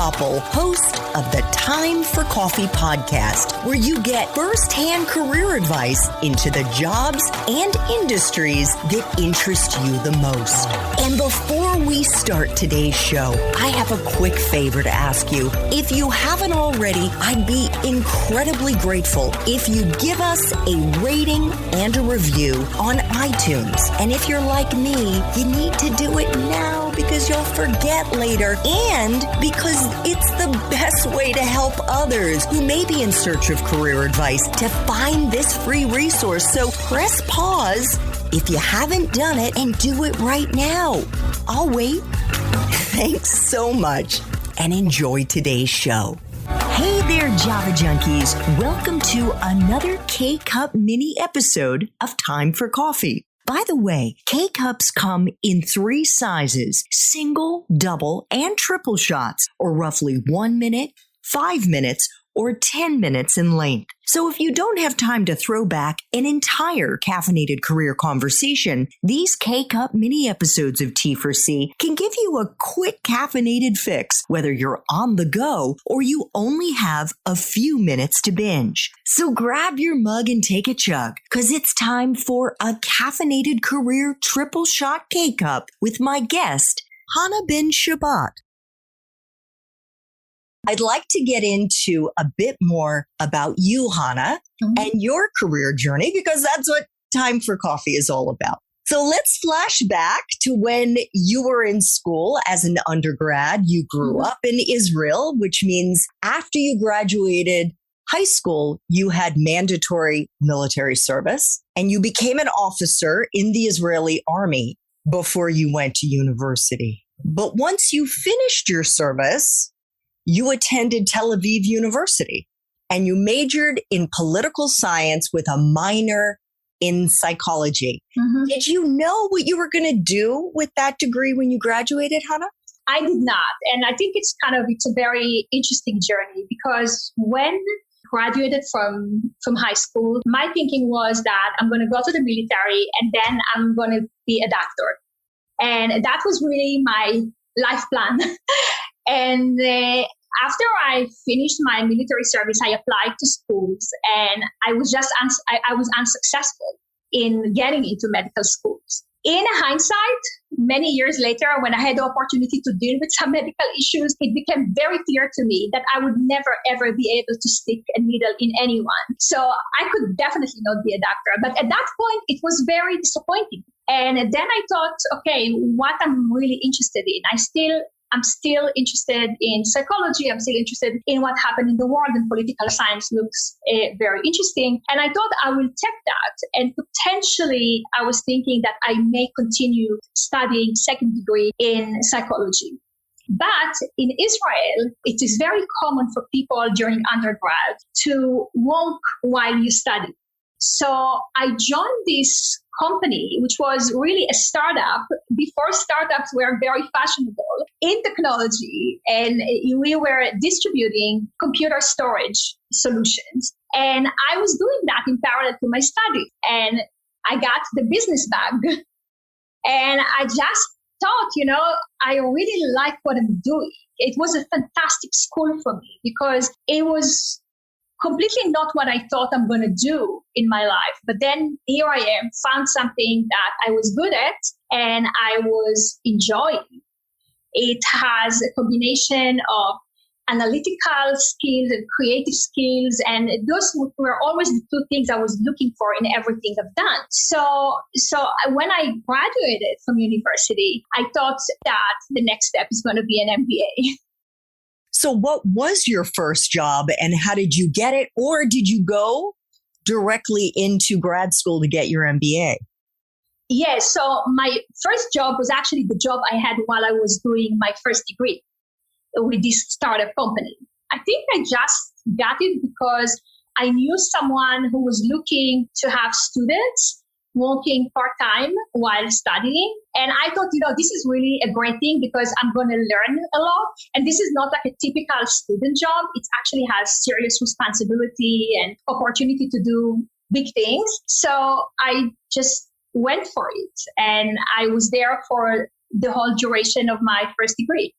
Koppel, host of the Time for Coffee podcast, where you get firsthand career advice into the jobs and industries that interest you the most. And before we start today's show, I have a quick favor to ask you. If you haven't already, I'd be incredibly grateful if you give us a rating and a review on iTunes. And if you're like me, you need to do it now because you'll forget later and because it's the best way to help others who may be in search of career advice to find this free resource. So press pause if you haven't done it and do it right now. I'll wait. Thanks so much and enjoy today's show. Hey there, Java Junkies. Welcome to another K-Cup mini episode of Time for Coffee. By the way, K-Cups come in 3 sizes, single, double, and triple shots, or roughly 1 minute, 5 minutes, or 10 minutes in length. So if you don't have time to throw back an entire caffeinated career conversation, these K-Cup mini episodes of T4C can give you a quick caffeinated fix, whether you're on the go or you only have a few minutes to binge. So grab your mug and take a chug, because it's time for a caffeinated career triple shot K-Cup with my guest, Hana bin Shabat. I'd like to get into a bit more about you, Hana, and your career journey, because that's what Time for Coffee is all about. So let's flash back to when you were in school as an undergrad. You grew up in Israel, which means after you graduated high school, you had mandatory military service, and you became an officer in the Israeli army before you went to university. But once you finished your service, you attended Tel Aviv University and you majored in political science with a minor in psychology. Did you know what you were going to do with that degree when you graduated, Hana? I did not. And I think it's a very interesting journey, because when I graduated from high school, my thinking was that I'm going to go to the military and then I'm going to be a doctor. And that was really my life plan. And after I finished my military service, I applied to schools, and I was I was unsuccessful in getting into medical schools. In hindsight, many years later, when I had the opportunity to deal with some medical issues, it became very clear to me that I would never, ever be able to stick a needle in anyone. So I could definitely not be a doctor. But at that point, it was very disappointing. And then I thought, okay, what I'm really interested in, I'm still interested in psychology. I'm still interested in what happened in the world, and political science looks very interesting. And I thought I will take that. And potentially, I was thinking that I may continue studying second degree in psychology. But in Israel, it is very common for people during undergrad to work while you study. So I joined this company, which was really a startup before startups were very fashionable in technology. And we were distributing computer storage solutions. And I was doing that in parallel to my studies. And I got the business bag. And I just thought, I really like what I'm doing. It was a fantastic school for me because it was completely not what I thought I'm going to do in my life. But then here I am, found something that I was good at and I was enjoying. It has a combination of analytical skills and creative skills. And those were always the 2 things I was looking for in everything I've done. So when I graduated from university, I thought that the next step is going to be an MBA. So what was your first job and how did you get it? Or did you go directly into grad school to get your MBA? Yes. So my first job was actually the job I had while I was doing my first degree with this startup company. I think I just got it because I knew someone who was looking to have students working part-time while studying. And I thought, this is really a great thing because I'm going to learn a lot. And this is not like a typical student job. It actually has serious responsibility and opportunity to do big things. So I just went for it. And I was there for the whole duration of my first degree.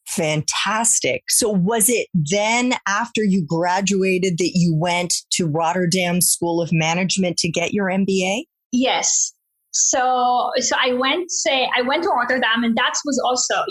Fantastic. So was it then after you graduated that you went to Rotterdam School of Management to get your MBA? Yes. So I went to Rotterdam, and that was also,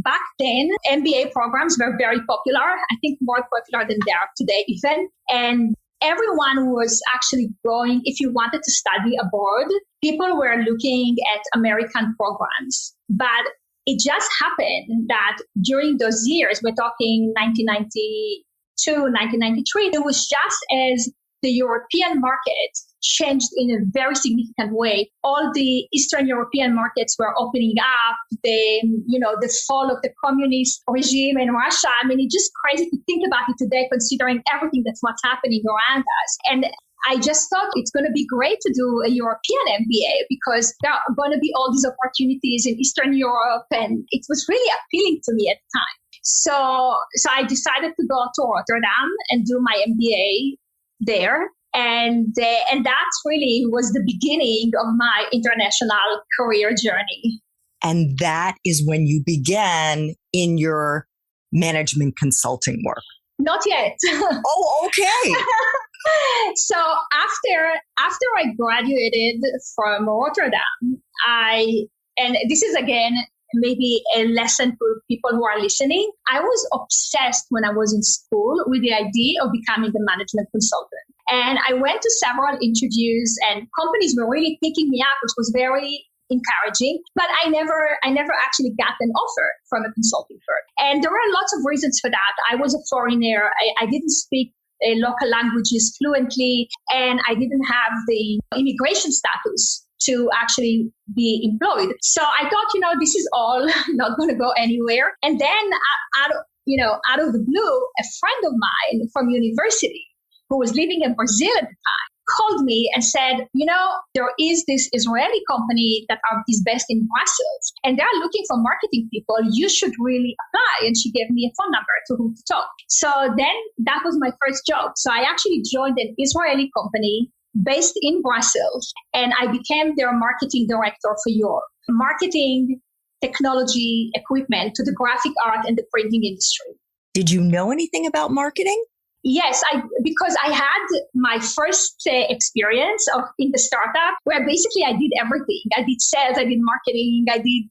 back then, MBA programs were very popular. I think more popular than they are today even. And everyone was actually going, if you wanted to study abroad, people were looking at American programs. But it just happened that during those years, we're talking 1992, 1993, it was just as the European market changed in a very significant way. All the Eastern European markets were opening up. The fall of the communist regime in Russia. I mean, it's just crazy to think about it today, considering everything that's what's happening around us. And I just thought it's going to be great to do a European MBA because there are going to be all these opportunities in Eastern Europe. And it was really appealing to me at the time. So I decided to go to Rotterdam and do my MBA there. And that really was the beginning of my international career journey. And that is when you began in your management consulting work. Not yet. Oh, okay. So after I graduated from Rotterdam, and this is again maybe a lesson for people who are listening. I was obsessed when I was in school with the idea of becoming a management consultant. And I went to several interviews, and companies were really picking me up, which was very encouraging. But I never actually got an offer from a consulting firm. And there were lots of reasons for that. I was a foreigner. I didn't speak local languages fluently, and I didn't have the immigration status to actually be employed. So I thought, this is all not going to go anywhere. And then out of the blue, a friend of mine from university who was living in Brazil at the time called me and said, there is this Israeli company that is based in Brussels, and they're looking for marketing people. You should really apply. And she gave me a phone number to whom to talk. So then that was my first job. So I actually joined an Israeli company based in Brussels, and I became their marketing director for Europe. Marketing, technology, equipment to the graphic art and the printing industry. Did you know anything about marketing? Yes, because I had my first experience in the startup where basically I did everything. I did sales, I did marketing, I did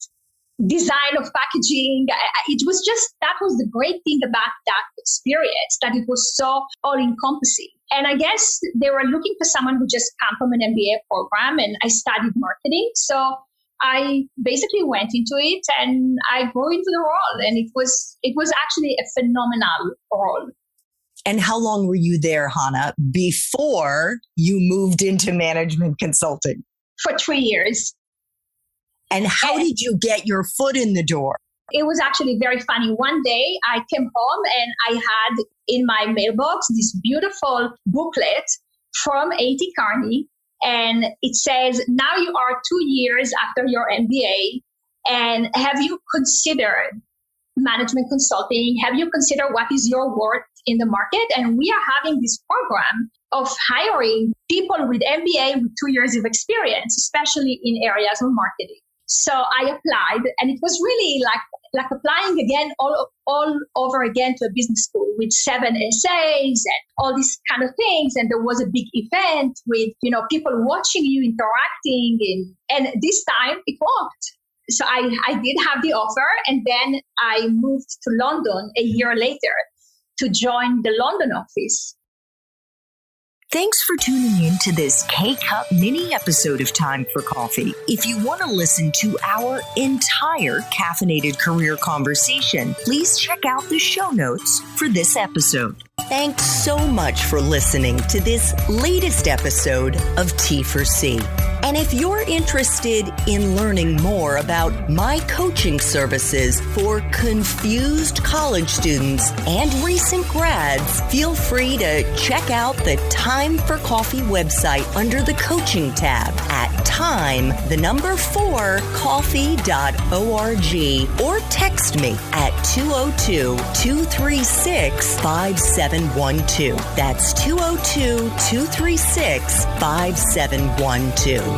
design of packaging. That was the great thing about that experience, that it was so all-encompassing. And I guess they were looking for someone who just came from an MBA program, and I studied marketing. So I basically went into it and I grew into the role, and it was actually a phenomenal role. And how long were you there, Hana, before you moved into management consulting? For 3 years. And how did you get your foot in the door? It was actually very funny. One day I came home and I had in my mailbox this beautiful booklet from A.T. Kearney. And it says, now you are 2 years after your MBA. And have you considered management consulting? Have you considered what is your worth in the market? And we are having this program of hiring people with MBA with 2 years of experience, especially in areas of marketing. So I applied, and it was really like applying again all over again to a business school with 7 essays and all these kind of things. And there was a big event with people watching you, interacting, and this time it worked. So I did have the offer, and then I moved to London a year later to join the London office. Thanks for tuning in to this K-Cup mini episode of Time for Coffee. If you want to listen to our entire caffeinated career conversation, please check out the show notes for this episode. Thanks so much for listening to this latest episode of T4C. And if you're interested in learning more about my coaching services for confused college students and recent grads, feel free to check out the Time for Coffee website under the coaching tab at time4coffee.org or text me at 202-236-5712. That's 202-236-5712.